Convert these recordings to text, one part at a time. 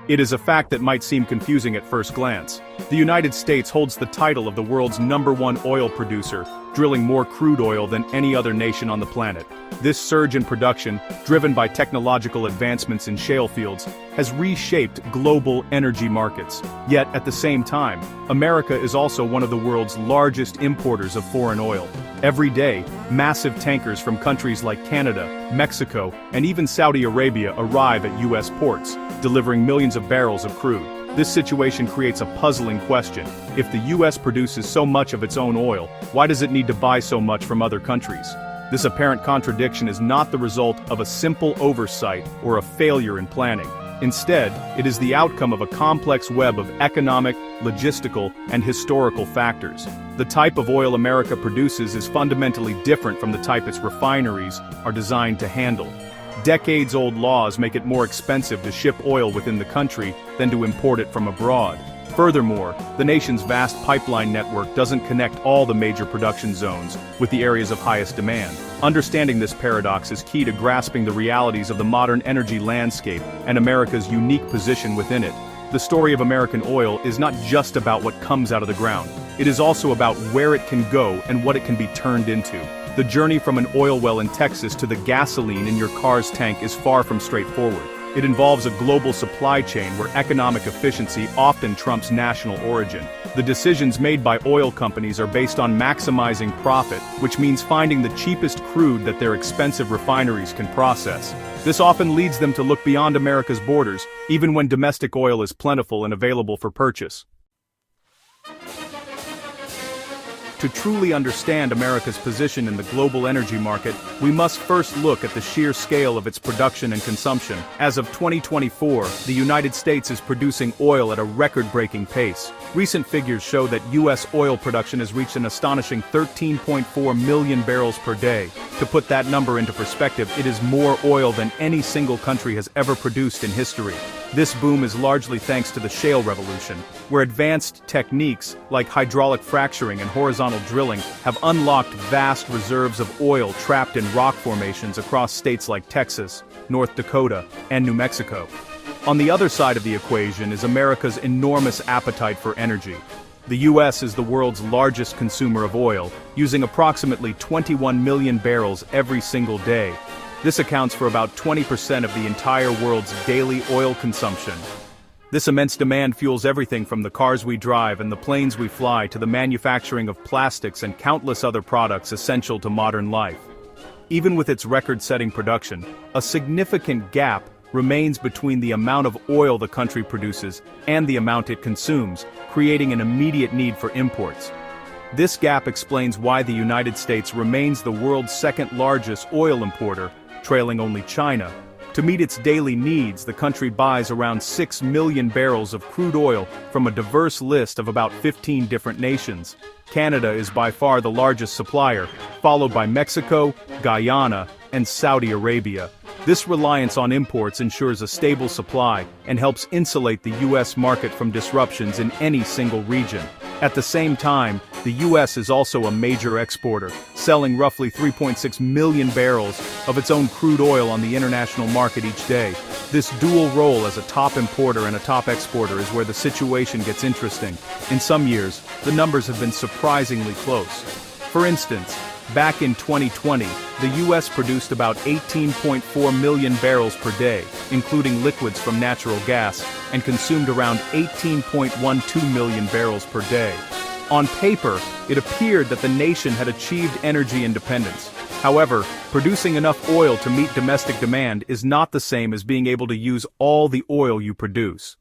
It is a fact that might seem confusing at first glance. The United States holds the title of the world's #1 oil producer, drilling more crude oil than any other nation on the planet. This surge in production, driven by technological advancements in shale fields, has reshaped global energy markets. Yet, at the same time, America is also one of the world's largest importers of foreign oil. Every day, massive tankers from countries like Canada, Mexico, and even Saudi Arabia arrive at U.S. ports, delivering millions of barrels of crude. This situation creates a puzzling question. If the U.S. produces so much of its own oil, why does it need to buy so much from other countries? This apparent contradiction is not the result of a simple oversight or a failure in planning. Instead, it is the outcome of a complex web of economic, logistical, and historical factors. The type of oil America produces is fundamentally different from the type its refineries are designed to handle. Decades-old laws make it more expensive to ship oil within the country than to import it from abroad. Furthermore, the nation's vast pipeline network doesn't connect all the major production zones with the areas of highest demand. Understanding this paradox is key to grasping the realities of the modern energy landscape and America's unique position within it. The story of American oil is not just about what comes out of the ground. It is also about where it can go and what it can be turned into. The journey from an oil well in Texas to the gasoline in your car's tank is far from straightforward. It involves a global supply chain where economic efficiency often trumps national origin. The decisions made by oil companies are based on maximizing profit, which means finding the cheapest crude that their expensive refineries can process. This often leads them to look beyond America's borders, even when domestic oil is plentiful and available for purchase. To truly understand America's position in the global energy market, we must first look at the sheer scale of its production and consumption. As of 2024, the United States is producing oil at a record-breaking pace. Recent figures show that U.S. oil production has reached an astonishing 13.4 million barrels per day. To put that number into perspective, it is more oil than any single country has ever produced in history. This boom is largely thanks to the shale revolution, where advanced techniques like hydraulic fracturing and horizontal drilling have unlocked vast reserves of oil trapped in rock formations across states like Texas, North Dakota, and New Mexico. On the other side of the equation is America's enormous appetite for energy. The U.S. is the world's largest consumer of oil, using approximately 21 million barrels every single day. This accounts for about 20% of the entire world's daily oil consumption. This immense demand fuels everything from the cars we drive and the planes we fly to the manufacturing of plastics and countless other products essential to modern life. Even with its record-setting production, a significant gap remains between the amount of oil the country produces and the amount it consumes, creating an immediate need for imports. This gap explains why the United States remains the world's second-largest oil importer, trailing only China. To meet its daily needs, the country buys around 6 million barrels of crude oil from a diverse list of about 15 different nations. Canada is by far the largest supplier, followed by Mexico, Guyana, and Saudi Arabia. This reliance on imports ensures a stable supply and helps insulate the U.S. market from disruptions in any single region. At the same time, the U.S. is also a major exporter, selling roughly 3.6 million barrels of its own crude oil on the international market each day. This dual role as a top importer and a top exporter is where the situation gets interesting. In some years, the numbers have been surprisingly close. For instance, back in 2020, the U.S. produced about 18.4 million barrels per day, including liquids from natural gas, and consumed around 18.12 million barrels per day. On paper, it appeared that the nation had achieved energy independence. However, producing enough oil to meet domestic demand is not the same as being able to use all the oil you produce.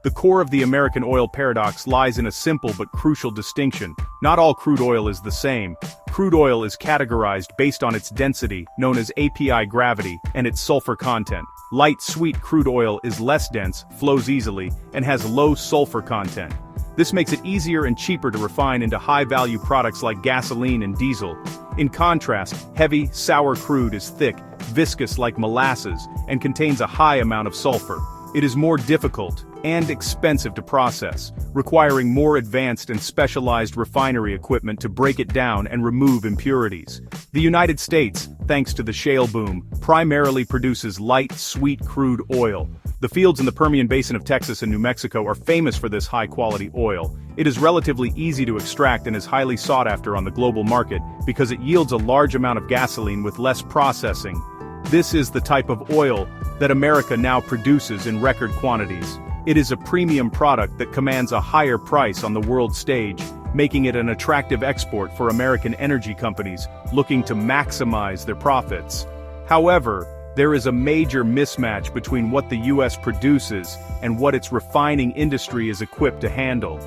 The core of the American oil paradox lies in a simple but crucial distinction. Not all crude oil is the same. Crude oil is categorized based on its density, known as API gravity, and its sulfur content. Light, sweet crude oil is less dense, flows easily, and has low sulfur content. This makes it easier and cheaper to refine into high-value products like gasoline and diesel. In contrast, heavy, sour crude is thick, viscous like molasses, and contains a high amount of sulfur. it is more difficult and expensive to process, requiring more advanced and specialized refinery equipment to break it down and remove impurities. The United States, thanks to the shale boom, primarily produces light, sweet crude oil. The fields in the Permian Basin of Texas and New Mexico are famous for this high-quality oil. It is relatively easy to extract and is highly sought after on the global market because it yields a large amount of gasoline with less processing. This is the type of oil that America now produces in record quantities. It is a premium product that commands a higher price on the world stage, making it an attractive export for American energy companies looking to maximize their profits. However, there is a major mismatch between what the U.S. produces and what its refining industry is equipped to handle.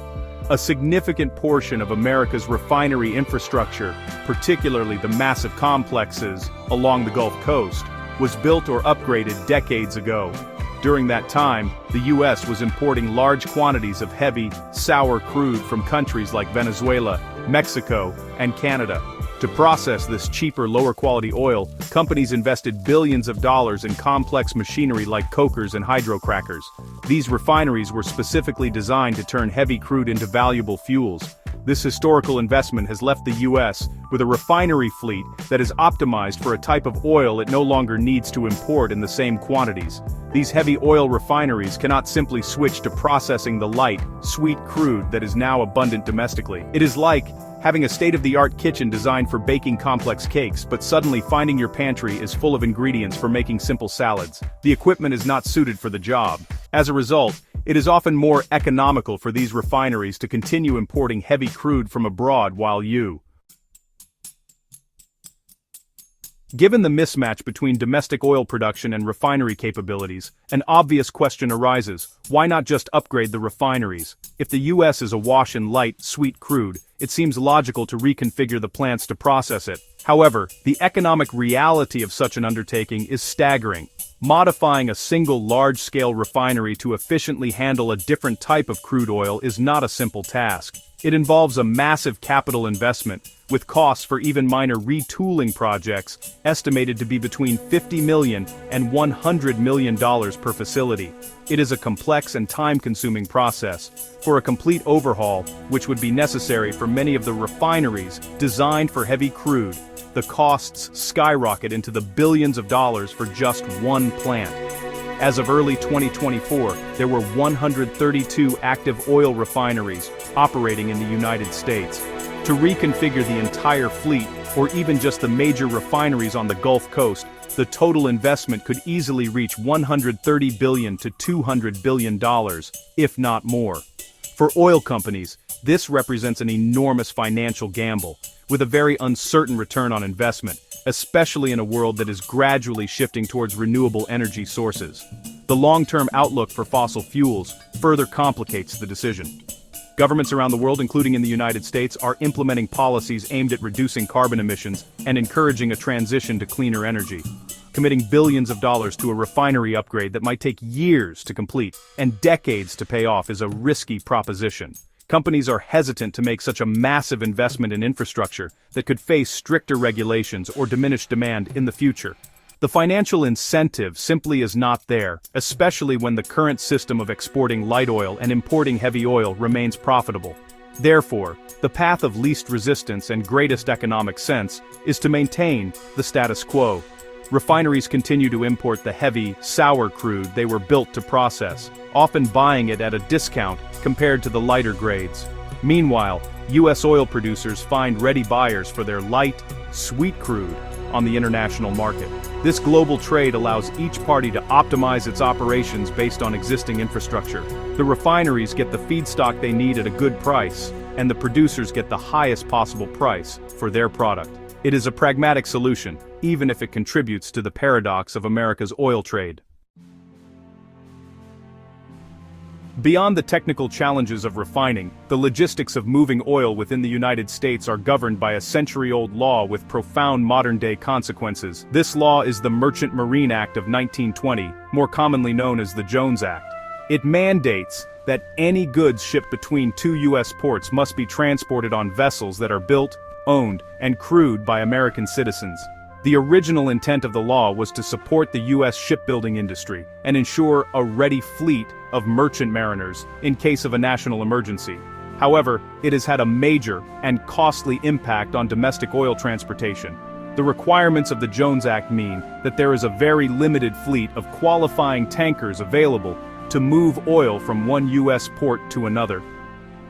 A significant portion of America's refinery infrastructure, particularly the massive complexes along the Gulf Coast, was built or upgraded decades ago. During that time, the U.S. was importing large quantities of heavy, sour crude from countries like Venezuela, Mexico, and Canada. To process this cheaper, lower-quality oil, companies invested billions of dollars in complex machinery like cokers and hydrocrackers. These refineries were specifically designed to turn heavy crude into valuable fuels. This historical investment has left the U.S. with a refinery fleet that is optimized for a type of oil it no longer needs to import in the same quantities. These heavy oil refineries cannot simply switch to processing the light, sweet crude that is now abundant domestically. It is like having a state-of-the-art kitchen designed for baking complex cakes, but suddenly finding your pantry is full of ingredients for making simple salads. The equipment is not suited for the job. As a result, it is often more economical for these refineries to continue importing heavy crude from abroad while Given the mismatch between domestic oil production and refinery capabilities, an obvious question arises: why not just upgrade the refineries? If the U.S. is awash in light, sweet crude, it seems logical to reconfigure the plants to process it. However, the economic reality of such an undertaking is staggering. Modifying a single large-scale refinery to efficiently handle a different type of crude oil is not a simple task. It involves a massive capital investment, with costs for even minor retooling projects estimated to be between $50 million and $100 million per facility. It is a complex and time-consuming process. For a complete overhaul, which would be necessary for many of the refineries designed for heavy crude, the costs skyrocket into the billions of dollars for just one plant. As of early 2024, there were 132 active oil refineries operating in the United States. To reconfigure the entire fleet, or even just the major refineries on the Gulf Coast, the total investment could easily reach $130 billion to $200 billion, if not more. For oil companies, this represents an enormous financial gamble, with a very uncertain return on investment, especially in a world that is gradually shifting towards renewable energy sources. The long-term outlook for fossil fuels further complicates the decision. Governments around the world, including in the United States, are implementing policies aimed at reducing carbon emissions and encouraging a transition to cleaner energy. Committing billions of dollars to a refinery upgrade that might take years to complete and decades to pay off is a risky proposition. Companies are hesitant to make such a massive investment in infrastructure that could face stricter regulations or diminished demand in the future. The financial incentive simply is not there, especially when the current system of exporting light oil and importing heavy oil remains profitable. Therefore, the path of least resistance and greatest economic sense is to maintain the status quo. Refineries continue to import the heavy, sour crude they were built to process, often buying it at a discount compared to the lighter grades. Meanwhile, U.S. oil producers find ready buyers for their light, sweet crude on the international market. This global trade allows each party to optimize its operations based on existing infrastructure. The refineries get the feedstock they need at a good price, and the producers get the highest possible price for their product. It is a pragmatic solution, even if it contributes to the paradox of America's oil trade. Beyond the technical challenges of refining, the logistics of moving oil within the United States are governed by a century-old law with profound modern-day consequences. This law is the Merchant Marine Act of 1920, more commonly known as the Jones Act. It mandates that any goods shipped between two U.S. ports must be transported on vessels that are built, owned, and crewed by American citizens. The original intent of the law was to support the U.S. shipbuilding industry and ensure a ready fleet of merchant mariners in case of a national emergency. However, it has had a major and costly impact on domestic oil transportation. The requirements of the Jones Act mean that there is a very limited fleet of qualifying tankers available to move oil from one U.S. port to another.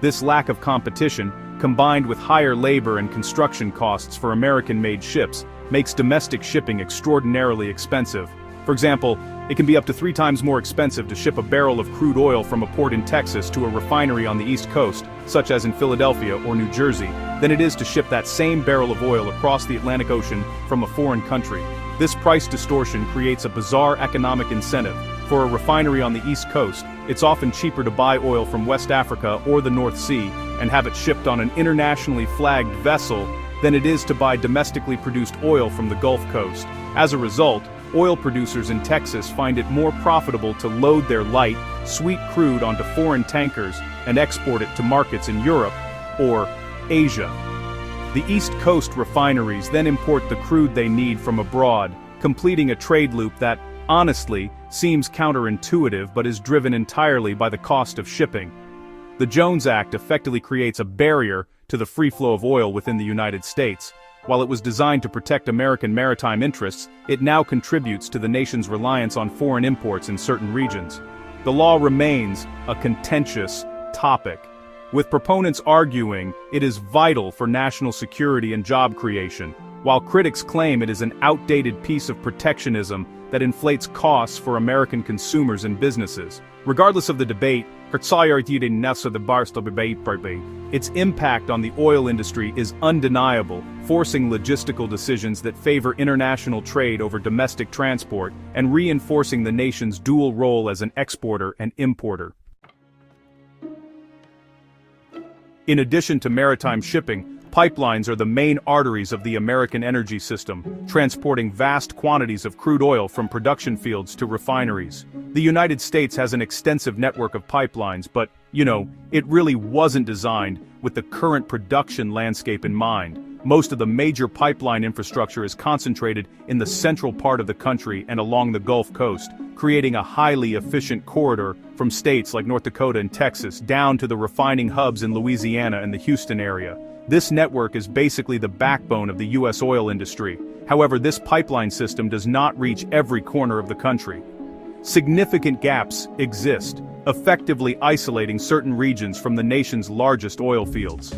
This lack of competition, combined with higher labor and construction costs for American-made ships, makes domestic shipping extraordinarily expensive. For example, it can be up to 3 times more expensive to ship a barrel of crude oil from a port in Texas to a refinery on the East Coast, such as in Philadelphia or New Jersey, than it is to ship that same barrel of oil across the Atlantic Ocean from a foreign country. This price distortion creates a bizarre economic incentive. For a refinery on the East Coast, it's often cheaper to buy oil from West Africa or the North Sea and have it shipped on an internationally flagged vessel than it is to buy domestically produced oil from the Gulf Coast. As a result, oil producers in Texas find it more profitable to load their light, sweet crude onto foreign tankers and export it to markets in Europe or Asia. The East Coast refineries then import the crude they need from abroad, completing a trade loop that, honestly, seems counterintuitive but is driven entirely by the cost of shipping. The Jones Act effectively creates a barrier to the free flow of oil within the United States. While it was designed to protect American maritime interests, it now contributes to the nation's reliance on foreign imports in certain regions. The law remains a contentious topic, with proponents arguing it is vital for national security and job creation, while critics claim it is an outdated piece of protectionism that inflates costs for American consumers and businesses. Regardless of the debate, its impact on the oil industry is undeniable, forcing logistical decisions that favor international trade over domestic transport and reinforcing the nation's dual role as an exporter and importer. In addition to maritime shipping, pipelines are the main arteries of the American energy system, transporting vast quantities of crude oil from production fields to refineries. The United States has an extensive network of pipelines, but, it really wasn't designed with the current production landscape in mind. Most of the major pipeline infrastructure is concentrated in the central part of the country and along the Gulf Coast, creating a highly efficient corridor from states like North Dakota and Texas down to the refining hubs in Louisiana and the Houston area. This network is basically the backbone of the U.S. oil industry. However, this pipeline system does not reach every corner of the country. Significant gaps exist, effectively isolating certain regions from the nation's largest oil fields.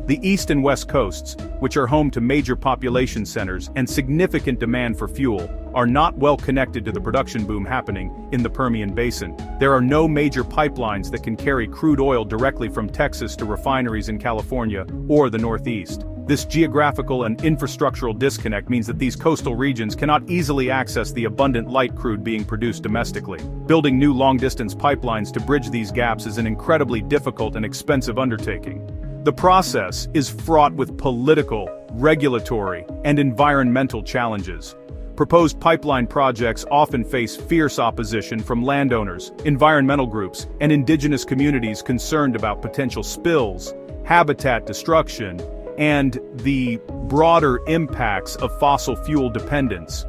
The East and West Coasts, which are home to major population centers and significant demand for fuel, are not well connected to the production boom happening in the Permian Basin. There are no major pipelines that can carry crude oil directly from Texas to refineries in California or the Northeast. This geographical and infrastructural disconnect means that these coastal regions cannot easily access the abundant light crude being produced domestically. Building new long-distance pipelines to bridge these gaps is an incredibly difficult and expensive undertaking. The process is fraught with political, regulatory, and environmental challenges. Proposed pipeline projects often face fierce opposition from landowners, environmental groups, and indigenous communities concerned about potential spills, habitat destruction, and the broader impacts of fossil fuel dependence.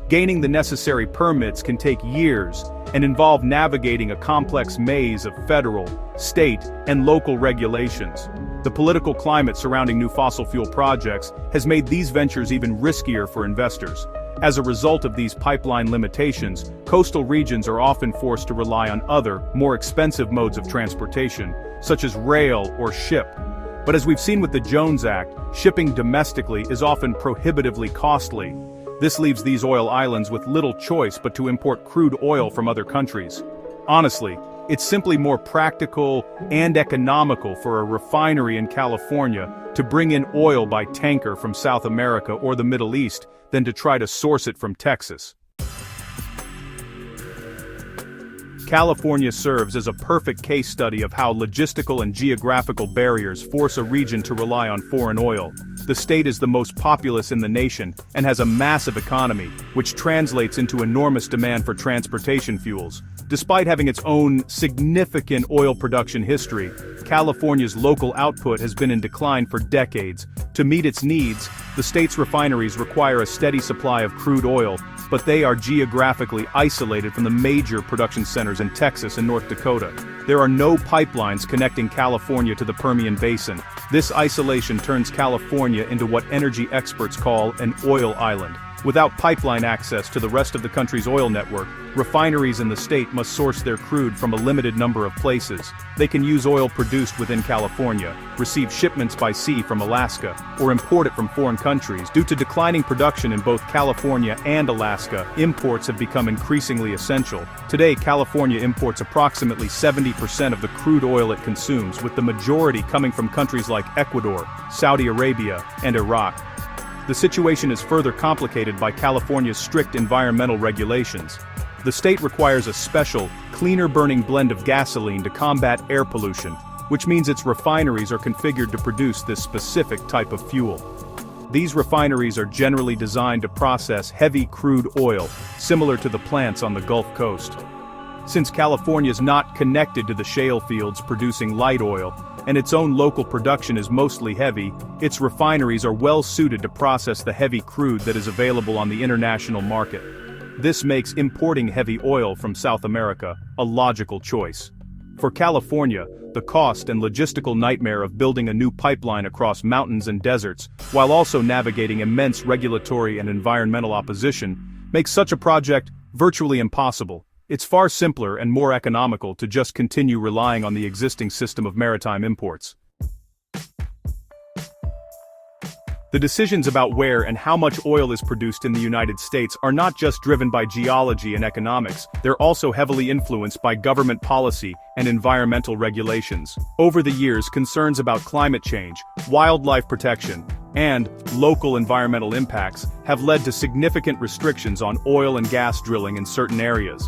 Gaining the necessary permits can take years and involve navigating a complex maze of federal, state, and local regulations. The political climate surrounding new fossil fuel projects has made these ventures even riskier for investors. As a result of these pipeline limitations, coastal regions are often forced to rely on other, more expensive modes of transportation, such as rail or ship. But as we've seen with the Jones Act, shipping domestically is often prohibitively costly. This leaves these oil islands with little choice but to import crude oil from other countries. Honestly, it's simply more practical and economical for a refinery in California to bring in oil by tanker from South America or the Middle East than to try to source it from Texas. California serves as a perfect case study of how logistical and geographical barriers force a region to rely on foreign oil. The state is the most populous in the nation and has a massive economy, which translates into enormous demand for transportation fuels. Despite having its own significant oil production history, California's local output has been in decline for decades. To meet its needs, The state's refineries require a steady supply of crude oil, but they are geographically isolated from the major production centers in Texas and North Dakota. There are no pipelines connecting California to the Permian Basin. This isolation turns California into what energy experts call an oil island. Without pipeline access to the rest of the country's oil network, refineries in the state must source their crude from a limited number of places. They can use oil produced within California, receive shipments by sea from Alaska, or import it from foreign countries. Due to declining production in both California and Alaska, imports have become increasingly essential. Today, California imports approximately 70% of the crude oil it consumes, with the majority coming from countries like Ecuador, Saudi Arabia, and Iraq. The situation is further complicated by California's strict environmental regulations. The state requires a special, cleaner-burning blend of gasoline to combat air pollution, which means its refineries are configured to produce this specific type of fuel. These refineries are generally designed to process heavy crude oil, similar to the plants on the Gulf Coast. Since California is not connected to the shale fields producing light oil, and its own local production is mostly heavy, its refineries are well suited to process the heavy crude that is available on the international market. This makes importing heavy oil from South America a logical choice. For California, the cost and logistical nightmare of building a new pipeline across mountains and deserts, while also navigating immense regulatory and environmental opposition, makes such a project virtually impossible. It's far simpler and more economical to just continue relying on the existing system of maritime imports. The decisions about where and how much oil is produced in the United States are not just driven by geology and economics, they're also heavily influenced by government policy and environmental regulations. Over the years, concerns about climate change, wildlife protection, and local environmental impacts have led to significant restrictions on oil and gas drilling in certain areas.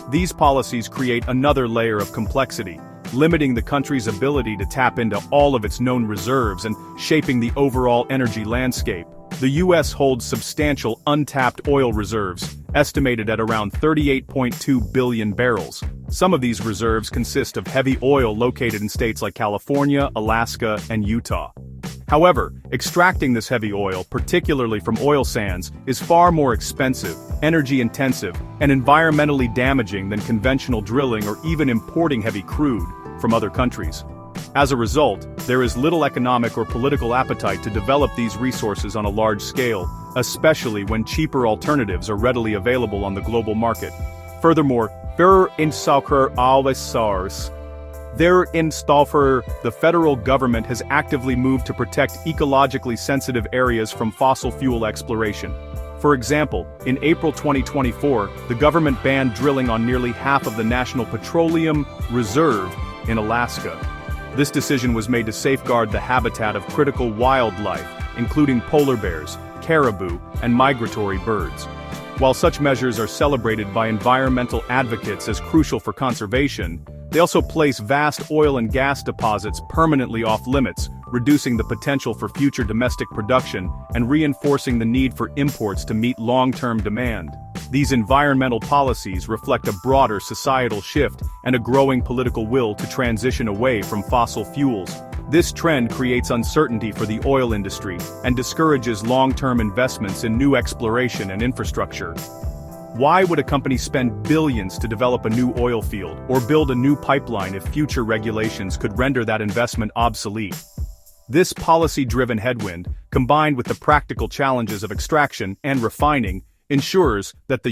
These policies create another layer of complexity, limiting the country's ability to tap into all of its known reserves and shaping the overall energy landscape. The U.S. holds substantial untapped oil reserves, estimated at around 38.2 billion barrels. Some of these reserves consist of heavy oil located in states like California, Alaska, and Utah. However, extracting this heavy oil, particularly from oil sands, is far more expensive, energy-intensive, and environmentally damaging than conventional drilling or even importing heavy crude from other countries. As a result, there is little economic or political appetite to develop these resources on a large scale, especially when cheaper alternatives are readily available on the global market. Furthermore, the federal government has actively moved to protect ecologically sensitive areas from fossil fuel exploration. For example, in April 2024, the government banned drilling on nearly half of the National Petroleum Reserve in Alaska. This decision was made to safeguard the habitat of critical wildlife, including polar bears, caribou, and migratory birds. While such measures are celebrated by environmental advocates as crucial for conservation, they also place vast oil and gas deposits permanently off-limits, reducing the potential for future domestic production and reinforcing the need for imports to meet long-term demand. These environmental policies reflect a broader societal shift and a growing political will to transition away from fossil fuels. This trend creates uncertainty for the oil industry and discourages long-term investments in new exploration and infrastructure. Why would a company spend billions to develop a new oil field or build a new pipeline if future regulations could render that investment obsolete? This policy-driven headwind, combined with the practical challenges of extraction and refining, ensures that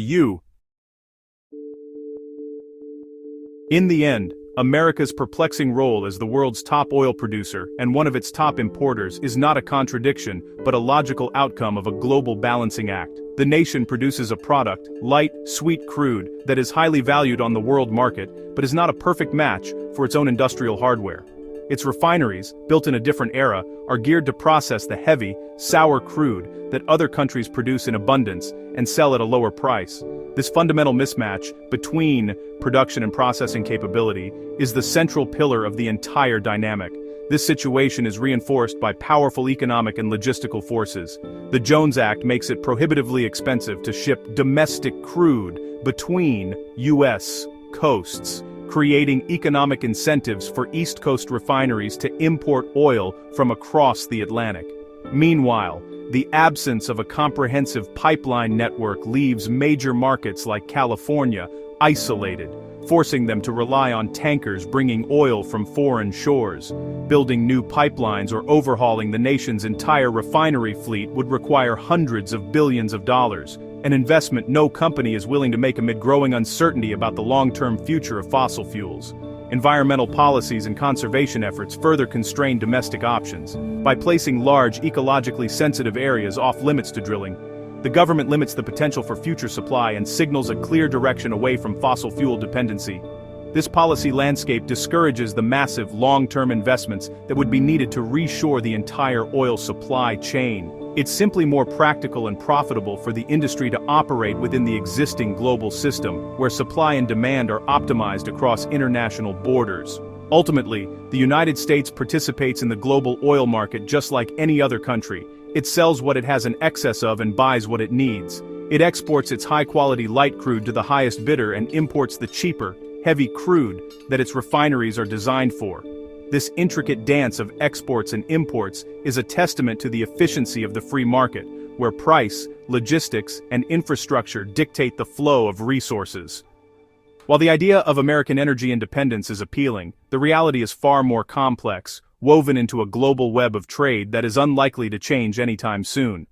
In the end, America's perplexing role as the world's top oil producer and one of its top importers is not a contradiction, but a logical outcome of a global balancing act. The nation produces a product, light, sweet crude, that is highly valued on the world market, but is not a perfect match for its own industrial hardware. Its refineries, built in a different era, are geared to process the heavy, sour crude that other countries produce in abundance and sell at a lower price. This fundamental mismatch between production and processing capability is the central pillar of the entire dynamic. This situation is reinforced by powerful economic and logistical forces. The Jones Act makes it prohibitively expensive to ship domestic crude between U.S. coasts, creating economic incentives for East Coast refineries to import oil from across the Atlantic. Meanwhile, The absence of a comprehensive pipeline network leaves major markets like California isolated, forcing them to rely on tankers bringing oil from foreign shores. Building new pipelines or overhauling the nation's entire refinery fleet would require hundreds of billions of dollars, an investment no company is willing to make amid growing uncertainty about the long-term future of fossil fuels. Environmental policies and conservation efforts further constrain domestic options. By placing large, ecologically sensitive areas off-limits to drilling, the government limits the potential for future supply and signals a clear direction away from fossil fuel dependency. This policy landscape discourages the massive, long-term investments that would be needed to reshore the entire oil supply chain. It's simply more practical and profitable for the industry to operate within the existing global system, where supply and demand are optimized across international borders. Ultimately, the United States participates in the global oil market just like any other country. It sells what it has an excess of and buys what it needs. It exports its high-quality light crude to the highest bidder and imports the cheaper, heavy crude that its refineries are designed for. This intricate dance of exports and imports is a testament to the efficiency of the free market, where price, logistics, and infrastructure dictate the flow of resources. While the idea of American energy independence is appealing, the reality is far more complex, woven into a global web of trade that is unlikely to change anytime soon.